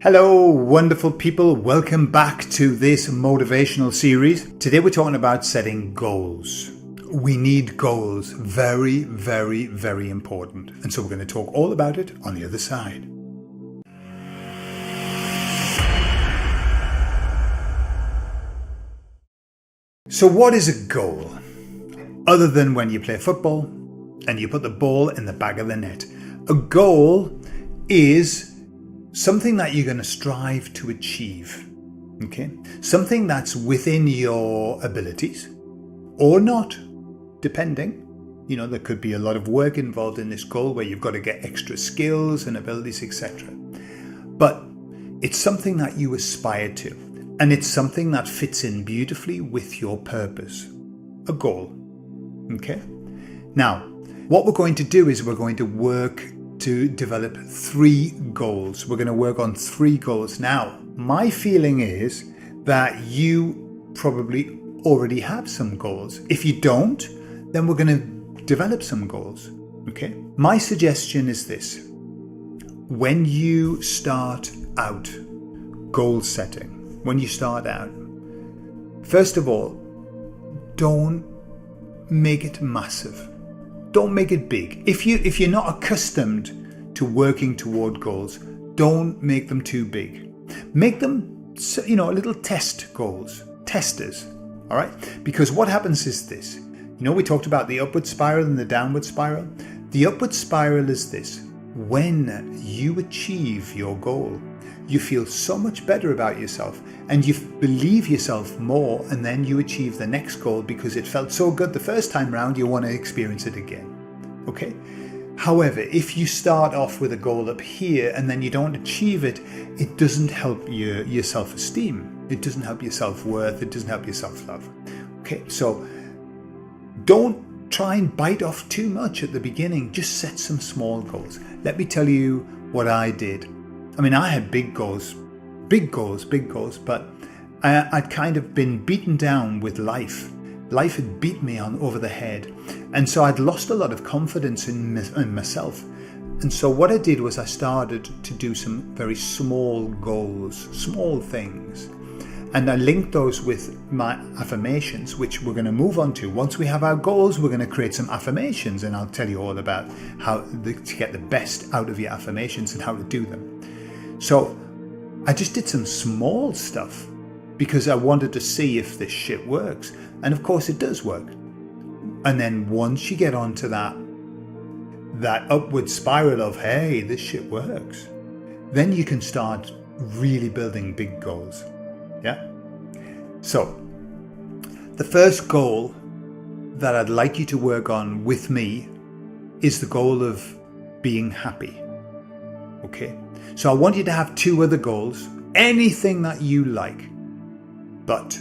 Hello, wonderful people. Welcome back to this motivational series. Today we're talking about setting goals. We need goals. Very, very, very important. And so we're going to talk all about it on the other side. So what is a goal? Other than when you play football and you put the ball in the back of the net. A goal is something that you're going to strive to achieve, okay? Something that's within your abilities or not, depending. You know, there could be a lot of work involved in this goal where you've got to get extra skills and abilities, etc. But it's something that you aspire to, and it's something that fits in beautifully with your purpose. A goal, okay? Now, what we're going to do is we're going to work to develop 3 goals. We're going to work on 3 goals. Now, my feeling is that you probably already have some goals. If you don't, then we're going to develop some goals. Okay? My suggestion is this. When you start out goal setting, when you start out, first of all, don't make it massive. Don't make it big. If you're not accustomed to working toward goals, don't make them too big. Make them, little test goals, testers. All right? Because what happens is this. We talked about the upward spiral and the downward spiral. The upward spiral is this. When you achieve your goal, you feel so much better about yourself and you believe yourself more, and then you achieve the next goal because it felt so good the first time round, you want to experience it again. Okay? However, if you start off with a goal up here and then you don't achieve it, it doesn't help your self-esteem. It doesn't help your self-worth. It doesn't help your self-love. Okay, so don't try and bite off too much at the beginning. Just set some small goals. Let me tell you what I did. I had big goals, but I'd kind of been beaten down with life. Life had beat me over the head. And so I'd lost a lot of confidence in myself. And so what I did was I started to do some very small goals, small things. And I linked those with my affirmations, which we're going to move on to. Once we have our goals, we're going to create some affirmations. And I'll tell you all about how to get the best out of your affirmations and how to do them. So I just did some small stuff because I wanted to see if this shit works. And of course it does work. And then once you get onto that upward spiral of, hey, this shit works, then you can start really building big goals. Yeah? So the first goal that I'd like you to work on with me is the goal of being happy. Okay? So I want you to have 2 other goals, anything that you like, but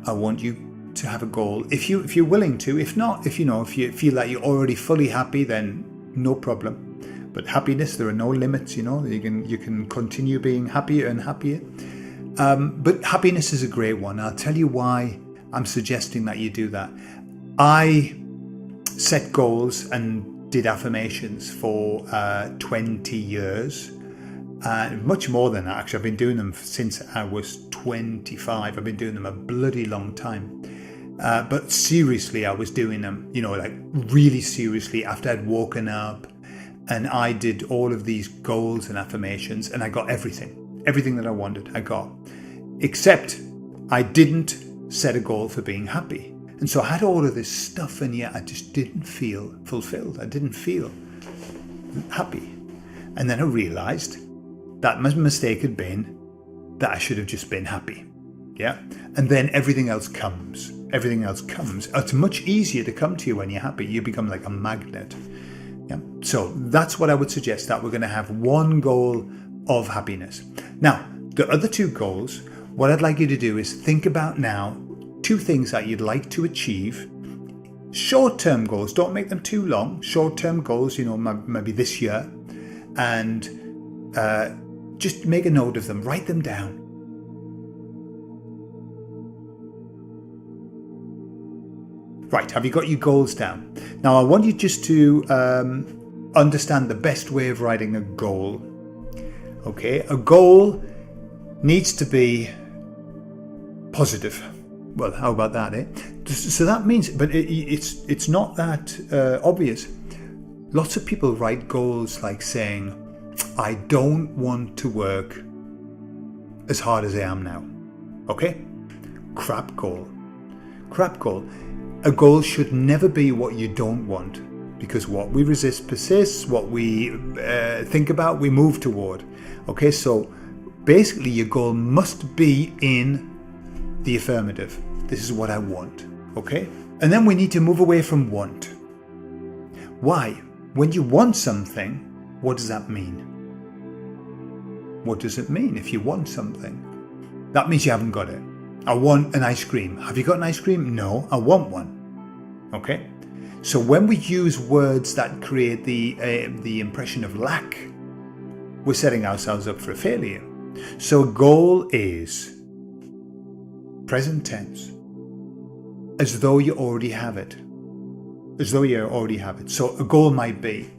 I want you to have a goal if you're willing to. If not, if you feel that you're already fully happy, then no problem. But happiness, there are no limits. You can continue being happier and happier. But happiness is a great one. I'll tell you why I'm suggesting that you do that. I set goals and did affirmations for 20 years. Much more than that, actually. I've been doing them since I was 25. I've been doing them a bloody long time. But seriously, I was doing them, really seriously after I'd woken up, and I did all of these goals and affirmations, and I got everything that I wanted, I got. Except I didn't set a goal for being happy. And so I had all of this stuff, and yet I just didn't feel fulfilled. I didn't feel happy. And then I realized that my mistake had been that I should have just been happy. Yeah? And then everything else comes. It's much easier to come to you when you're happy. You become like a magnet. Yeah? So that's what I would suggest, that we're going to have 1 goal of happiness. Now, the other 2 goals, what I'd like you to do is think about now 2 things that you'd like to achieve. Short-term goals. Don't make them too long. Short-term goals, maybe this year. And just make a note of them. Write them down. Right, have you got your goals down? Now I want you just to understand the best way of writing a goal. Okay, a goal needs to be positive. Well, how about that, eh? So that means, but it's not that obvious. Lots of people write goals like saying, I don't want to work as hard as I am now. Okay? Crap goal. Crap goal. A goal should never be what you don't want, because what we resist persists, what we think about, we move toward. Okay, so basically your goal must be in the affirmative. This is what I want. Okay? And then we need to move away from want. Why? When you want something, what does that mean? What does it mean if you want something? That means you haven't got it. I want an ice cream. Have you got an ice cream? No, I want one. Okay? So when we use words that create the impression of lack, we're setting ourselves up for a failure. So a goal is present tense, as though you already have it. As though you already have it. So a goal might be,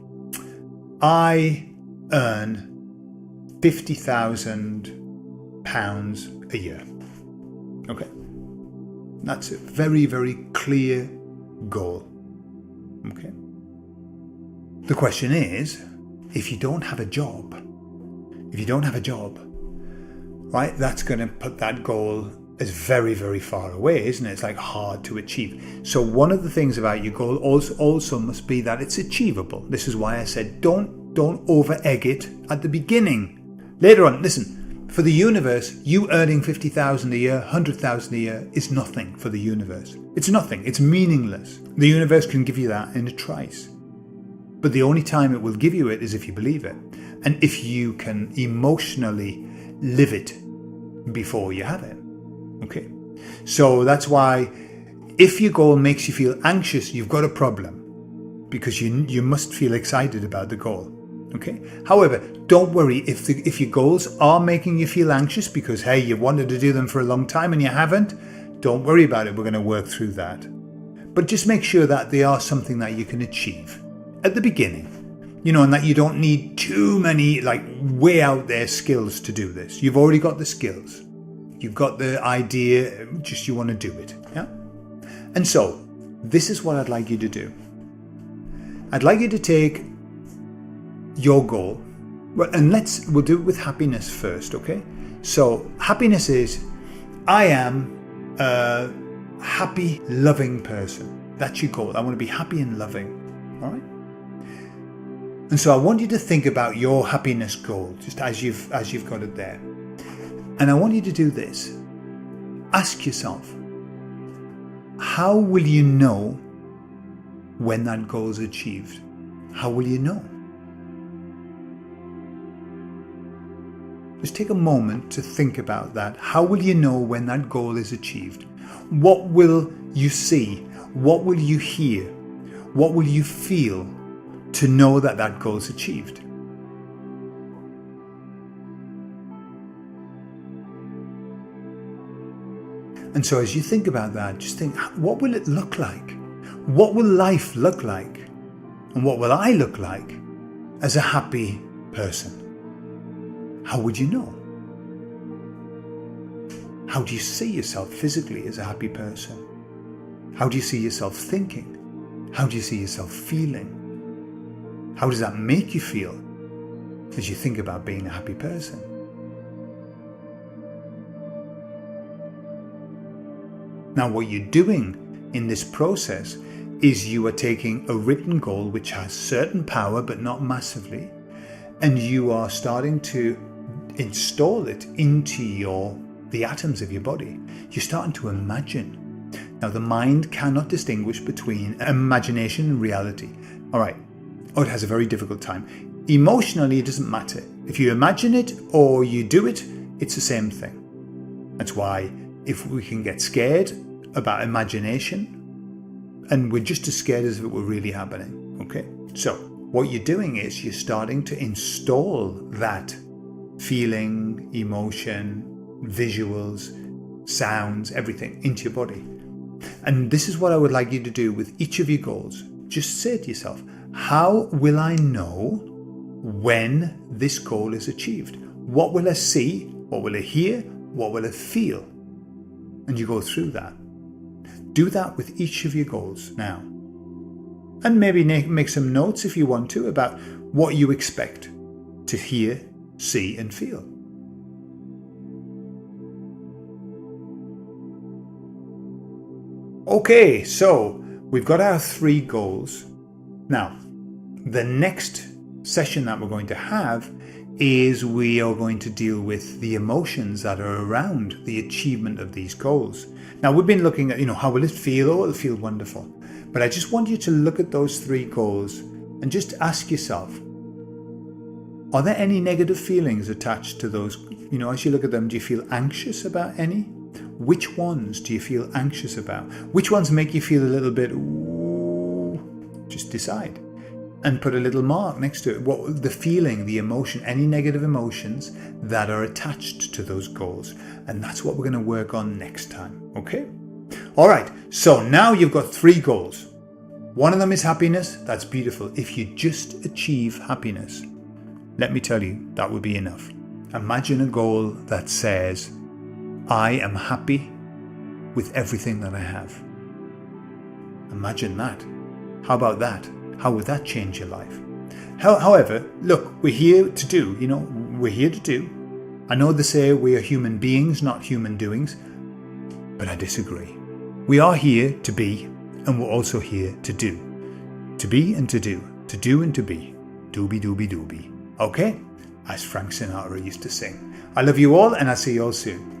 I earn £50,000 a year. Okay. That's a very, very clear goal. Okay. The question is, if you don't have a job, right, that's going to put that goal as very, very far away, isn't it? It's like hard to achieve. So one of the things about your goal also must be that it's achievable. This is why I said don't over egg it at the beginning. Later on, listen, for the universe, you earning 50,000 a year, 100,000 a year is nothing for the universe. It's nothing. It's meaningless. The universe can give you that in a trice. But the only time it will give you it is if you believe it. And if you can emotionally live it before you have it. Okay. So that's why if your goal makes you feel anxious, you've got a problem. Because you must feel excited about the goal. Okay. However, don't worry if your goals are making you feel anxious because, hey, you wanted to do them for a long time and you haven't. Don't worry about it. We're going to work through that. But just make sure that they are something that you can achieve at the beginning. And that you don't need too many, like, way out there skills to do this. You've already got the skills. You've got the idea, just you want to do it. Yeah. And so, this is what I'd like you to do. I'd like you to take your goal, and we'll do it with happiness first, okay? So happiness is, I am a happy, loving person. That's your goal. I want to be happy and loving, all right? And so I want you to think about your happiness goal, just as you've got it there. And I want you to do this. Ask yourself, how will you know when that goal is achieved? How will you know? Just take a moment to think about that. How will you know when that goal is achieved? What will you see? What will you hear? What will you feel to know that that goal is achieved? And so as you think about that, just think, what will it look like? What will life look like? And what will I look like as a happy person? How would you know? How do you see yourself physically as a happy person? How do you see yourself thinking? How do you see yourself feeling? How does that make you feel as you think about being a happy person? Now, what you're doing in this process is you are taking a written goal which has certain power but not massively, and you are starting to install it into the atoms of your body. You're starting to imagine. Now, the mind cannot distinguish between imagination and reality. All right. Oh, it has a very difficult time. Emotionally, it doesn't matter. If you imagine it or you do it, it's the same thing. That's why if we can get scared about imagination, and we're just as scared as if it were really happening. Okay. So what you're doing is you're starting to install that feeling, emotion, visuals, sounds, everything into your body. And this is what I would like you to do with each of your goals. Just say to yourself, how will I know when this goal is achieved? What will I see? What will I hear? What will I feel? And you go through that. Do that with each of your goals now. And maybe make some notes if you want to about what you expect to hear, see and feel. Okay, so we've got our 3 goals. Now, the next session that we're going to have is we are going to deal with the emotions that are around the achievement of these goals. Now, we've been looking at, how will it feel? Oh, it'll feel wonderful. But I just want you to look at those 3 goals and just ask yourself, are there any negative feelings attached to those? As you look at them, do you feel anxious about any? Which ones do you feel anxious about? Which ones make you feel a little bit, ooh? Just decide. And put a little mark next to it. What the feeling, the emotion, any negative emotions that are attached to those goals. And that's what we're going to work on next time. Okay? All right. So now you've got 3 goals. One of them is happiness. That's beautiful. If you just achieve happiness, let me tell you, that would be enough. Imagine a goal that says, I am happy with everything that I have. Imagine that. How about that? How would that change your life? However, look, we're here to do, we're here to do. I know they say we are human beings, not human doings, but I disagree. We are here to be, and we're also here to do. To be and to do and to be. Doobie doobie doobie. Okay? As Frank Sinatra used to sing. I love you all, and I'll see you all soon.